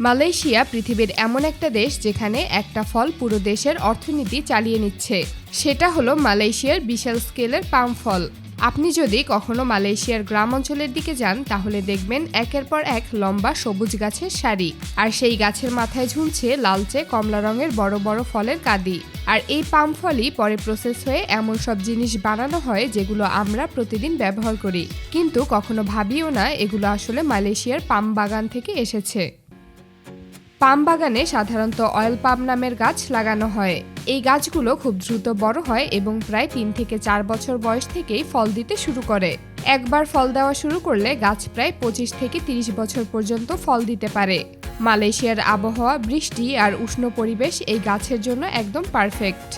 Malaysia পৃথিবীর এমন একটা দেশ যেখানে একটা ফল পুরো দেশের অর্থনীতি চালিয়ে নিচ্ছে। সেটা হলো মালয়েশিয়ার বিশাল স্কেলের পাম ফল। আপনি যদি কখনো মালয়েশিয়ার গ্রাম অঞ্চলের দিকে যান তাহলে দেখবেন একের পর এক লম্বা সবুজ গাছের সারি, আর সেই গাছের মাথায় ঝুলছে লালচে কমলা রঙের বড় বড় ফলের কাঁদি। আর এই পাম ফলই পরে প্রসেস হয়ে এমন সব জিনিস বানানো হয় যেগুলো আমরা প্রতিদিন ব্যবহার করি, কিন্তু কখনো ভাবিও না এগুলো আসলে মালয়েশিয়ার পাম বাগান থেকে এসেছে। পাম বাগানে সাধারণত অয়েল পাম নামের গাছ লাগানো হয়। এই গাছগুলো খুব দ্রুত বড় হয় এবং প্রায় 3 থেকে 4 বছর বয়স থেকেই ফল দিতে শুরু করে। একবার ফল দেওয়া শুরু করলে গাছ প্রায় 25 থেকে 30 বছর পর্যন্ত ফল দিতে পারে। মালয়েশিয়ার আবহাওয়া, বৃষ্টি আর উষ্ণ পরিবেশ এই গাছের জন্য একদম পারফেক্ট।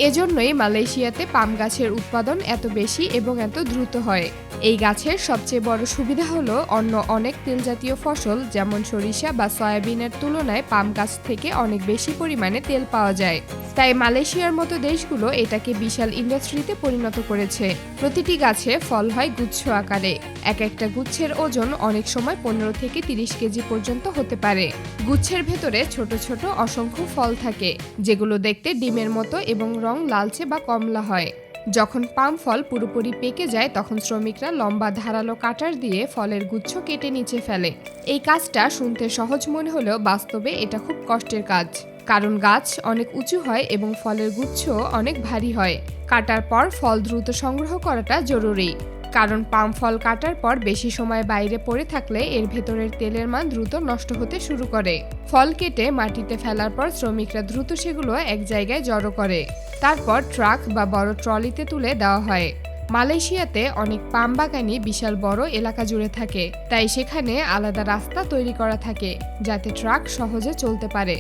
এজন্যই মালয়েশিয়াতে পাম গাছের উৎপাদন এত বেশি এবং এত দ্রুত হয়। এই গাছের সবচেয়ে বড় সুবিধা হলো অন্য অনেক তেলজাতীয় ফসল যেমন সরিষা বা সয়াবিনের তুলনায় পাম গাছ থেকে অনেক বেশি পরিমাণে তেল পাওয়া যায়। তাই মালয়েশিয়ার মতো দেশগুলো এটাকে বিশাল ইন্ডাস্ট্রিতে পরিণত করেছে। প্রতিটি গাছে ফল হয় গুচ্ছ আকারে। এক একটা গুচ্ছের ওজন অনেক সময় 15 থেকে 30 কেজি পর্যন্ত হতে পারে। গুচ্ছের ভেতরে ছোট ছোট অসংখ্য ফল থাকে, যেগুলো দেখতে ডিমের মতো এবং রং লালচে বা কমলা হয়। যখন পাম ফল পুরোপুরি পেকে যায় তখন শ্রমিকরা লম্বা ধারালো কাটার দিয়ে ফলের গুচ্ছ কেটে নিচে ফেলে। এই কাজটা শুনতে সহজ মনে হলেও বাস্তবে এটা খুব কষ্টের কাজ, কারণ গাছ অনেক উঁচু হয় এবং ফলের গুচ্ছ অনেক ভারী হয়। কাটার পর ফল দ্রুত সংগ্রহ করাটা জরুরি, কারণ পাম ফল কাটার পর বেশি সময় বাইরে পড়ে থাকলে এর ভেতরের তেলের মান দ্রুত নষ্ট হতে শুরু করে। ফল কেটে মাটিতে ফেলার পর শ্রমিকরা দ্রুত সেগুলো এক জায়গায় জড়ো করে, তারপর ট্রাক বা বড় ট্রলিতে তুলে দেওয়া হয়। মালয়েশিয়াতে অনেক পাম বাগানই বিশাল বড় এলাকা জুড়ে থাকে, তাই সেখানে আলাদা রাস্তা তৈরি করা থাকে যাতে ট্রাক সহজে চলতে পারে।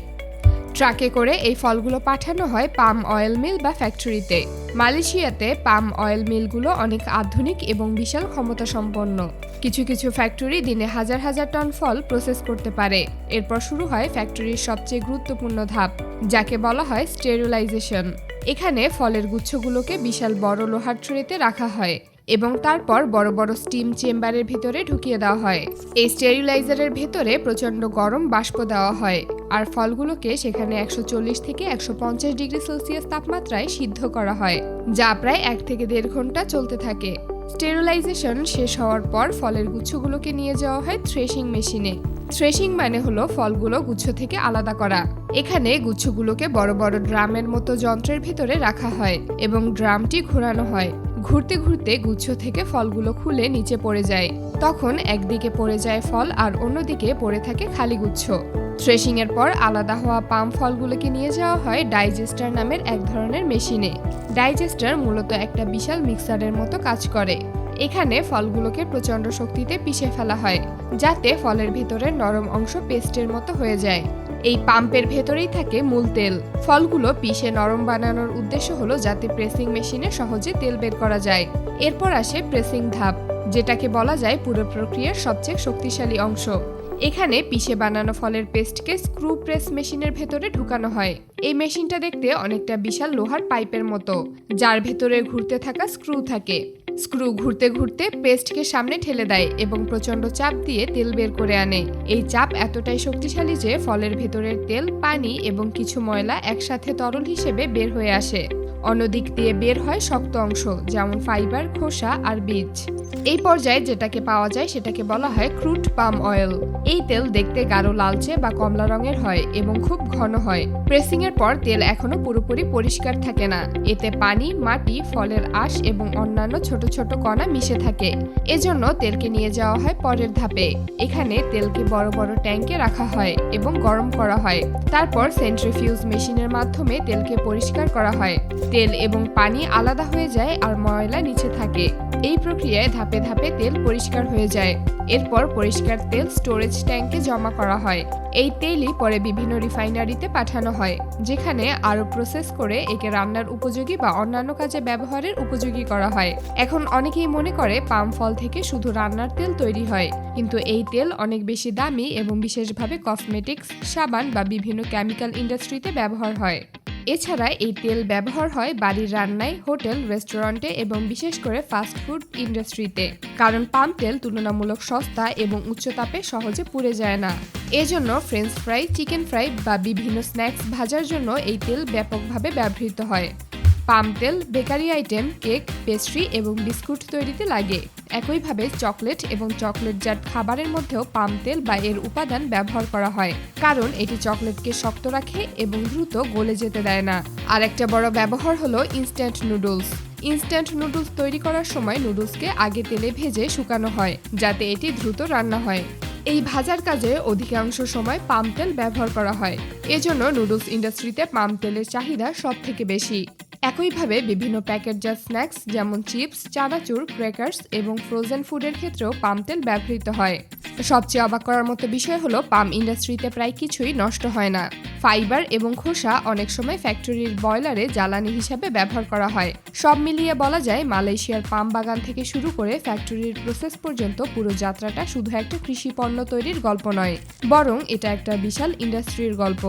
ট্রাকে করে এই ফলগুলো পাঠানো হয় পাম অয়েল মিল বা ফ্যাক্টরিতে। মালয়েশিয়াতে পাম অয়েল মিলগুলো অনেক আধুনিক এবং বিশাল ক্ষমতা সম্পন্ন। কিছু কিছু ফ্যাক্টরি দিনে হাজার হাজার টন ফল প্রসেস করতে পারে। এরপর শুরু হয় ফ্যাক্টরির সবচেয়ে গুরুত্বপূর্ণ ধাপ, যাকে বলা হয় স্টেরিলাইজেশন। এখানে ফলের গুচ্ছগুলোকে বিশাল বড় লোহার ট্রেতে রাখা হয় এবং তারপর বড় বড় স্টিম চেম্বারের ভিতরে ঢুকিয়ে দেওয়া হয়। এই স্টেরিলাইজারের ভেতরে প্রচণ্ড গরম বাষ্প দেওয়া হয় আর ফলগুলোকে সেখানে 140 থেকে 150 ডিগ্রি সেলসিয়াস তাপমাত্রায় সিদ্ধ করা হয়, যা প্রায় 1 থেকে 1.5 ঘন্টা চলতে থাকে। স্টেরিলাইজেশন শেষ হওয়ার পর ফলের গুচ্ছগুলোকে নিয়ে যাওয়া হয় থ্রেশিং মেশিনে। থ্রেশিং মানে হলো ফলগুলো গুচ্ছ থেকে আলাদা করা। এখানে গুচ্ছগুলোকে বড় বড় ড্রামের মতো যন্ত্রের ভিতরে রাখা হয় এবং ড্রামটি ঘোরানো হয়। ঘুরতে ঘুরতে গুচ্ছ থেকে ফলগুলো খুলে নিচে পড়ে যায়। তখন একদিকে পড়ে যায় ফল আর অন্যদিকে পড়ে থাকে খালি গুচ্ছ। থ্রেশিং এর পর আলাদা হওয়া পাম ফলগুলোকে নিয়ে যাওয়া হয় ডাইজেস্টার নামের এক ধরনের মেশিনে। ডাইজেস্টার মূলত একটা বিশাল মিক্সারের মতো কাজ করে। এখানে ফলগুলোকে প্রচণ্ড শক্তিতে পিষে ফেলা হয় যাতে ফলের ভেতরের নরম অংশ পেস্টের মতো হয়ে যায়। এই পাম্পের ভেতরেই থাকে মূল তেল। ফলগুলো পিষে নরম বানানোর উদ্দেশ্য হলো যাতে প্রেসিং মেশিনে সহজে তেল বের করা যায়। এরপর আসে প্রেসিং ধাপ, যেটাকে বলা যায় পুরো প্রক্রিয়ার সবচেয়ে শক্তিশালী অংশ। এখানে পিষে বানানো ফলের পেস্টকে স্ক্রু প্রেস মেশিনের ভেতরে ঢুকানো হয়। এই মেশিনটা দেখতে অনেকটা বিশাল লোহার পাইপের মতো, যার ভেতরে ঘুরতে থাকা স্ক্রু থাকে। স্ক্রু ঘুরতে ঘুরতে পেস্টকে সামনে ঠেলে দেয় এবং প্রচণ্ড চাপ দিয়ে তেল বের করে আনে। এই চাপ এতটাই শক্তিশালী যে ফলের ভেতরের তেল, পানি এবং কিছু ময়লা একসাথে তরল হিসেবে বের হয়ে আসে। অন্যদিক দিয়ে বের হয় শক্ত অংশ যেমন ফাইবার, খোসা আর বীজ। এই পর্যায়ে যেটাকে পাওয়া যায় সেটাকে বলা হয় ক্রুড পাম অয়েল। এই তেল দেখতে গাঢ় লালচে বা কমলা রঙের হয় এবং খুব ঘন হয়। প্রেসিং এর পর তেল এখনো পুরোপুরি পরিষ্কার থাকে না। এতে পানি, মাটি, ফলের আঁশ এবং অন্যান্য ছোট ছোট কণা মিশে থাকে। এজন্য তেলকে নিয়ে যাওয়া হয় পরের ধাপে। এখানে তেলকে বড় বড় ট্যাঙ্কে রাখা হয় এবং গরম করা হয়। তারপর সেন্ট্রিফিউজ মেশিনের মাধ্যমে তেলকে পরিষ্কার করা হয়। তেল এবং পানি আলাদা হয়ে যায় আর ময়লা নিচে থাকে। এই প্রক্রিয়ায় ধাপে ধাপে তেল পরিষ্কার হয়ে যায়। এরপর পরিষ্কার তেল স্টোরেজ ট্যাঙ্কে জমা করা হয়। এই তেলই পরে বিভিন্ন রিফাইনারিতে পাঠানো হয়, যেখানে আরও প্রসেস করে একে রান্নার উপযোগী বা অন্যান্য কাজে ব্যবহারের উপযোগী করা হয়। এখন অনেকেই মনে করে পাম ফল থেকে শুধু রান্নার তেল তৈরি হয়, কিন্তু এই তেল অনেক বেশি দামি এবং বিশেষভাবে কসমেটিক্স, সাবান বা বিভিন্ন কেমিক্যাল ইন্ডাস্ট্রিতে ব্যবহার হয়। এছাড়া এই তেল ব্যবহার হয় বাড়ির রান্নায়, হোটেল, রেস্টুরেন্টে এবং বিশেষ করে ফাস্ট ফুড ইন্ডাস্ট্রিতে, কারণ পাম তেল তুলনামূলক সস্তা এবং উচ্চ তাপে সহজে পুড়ে যায় না। এজন্য ফ্রেঞ্চ ফ্রাই, চিকেন ফ্রাই বা বিভিন্ন স্ন্যাক্স ভাজার জন্য এই তেল ব্যাপকভাবে ব্যবহৃত হয়। পাম তেল বেকারি আইটেম, কেক, পেস্ট্রি এবং বিস্কুট তৈরিতে লাগে। একইভাবে চকলেট এবং চকলেটজাত খাবারের মধ্যেও পাম তেল বা এর উপাদান ব্যবহার করা হয়, কারণ এটি চকলেটকে শক্ত রাখে এবং দ্রুত গলে যেতে দেয় না। আরেকটা বড় ব্যবহার হলো ইনস্ট্যান্ট নুডলস। ইনস্ট্যান্ট নুডলস তৈরি করার সময় নুডলসকে আগে তেলে ভেজে শুকানো হয়, যাতে এটি দ্রুত রান্না হয়। এই ভাজার কাজে অধিকাংশ সময় পাম তেল ব্যবহার করা হয়, এজন্য নুডলস ইন্ডাস্ট্রিতে পাম তেলের চাহিদা সবথেকে বেশি। একইভাবে বিভিন্ন প্যাকেটজাত স্ন্যাক্স যেমন চিপস, চানাচুর, ক্র্যাকার্স এবং ফ্রোজেন ফুডের ক্ষেত্রেও পাম তেল ব্যবহৃত হয়। সবচেয়ে অবাক করার মতো বিষয় হলো পাম ইন্ডাস্ট্রিতে প্রায় কিছুই নষ্ট হয় না। ফাইবার এবং খোসা অনেক সময় ফ্যাক্টরির বয়লারে জ্বালানি হিসাবে ব্যবহার করা হয়। সব মিলিয়ে বলা যায় মালয়েশিয়ার পাম বাগান থেকে শুরু করে ফ্যাক্টরির প্রসেস পর্যন্ত পুরো যাত্রাটা শুধু একটা কৃষি পণ্য তৈরির গল্প নয়, বরং এটা একটা বিশাল ইন্ডাস্ট্রির গল্প।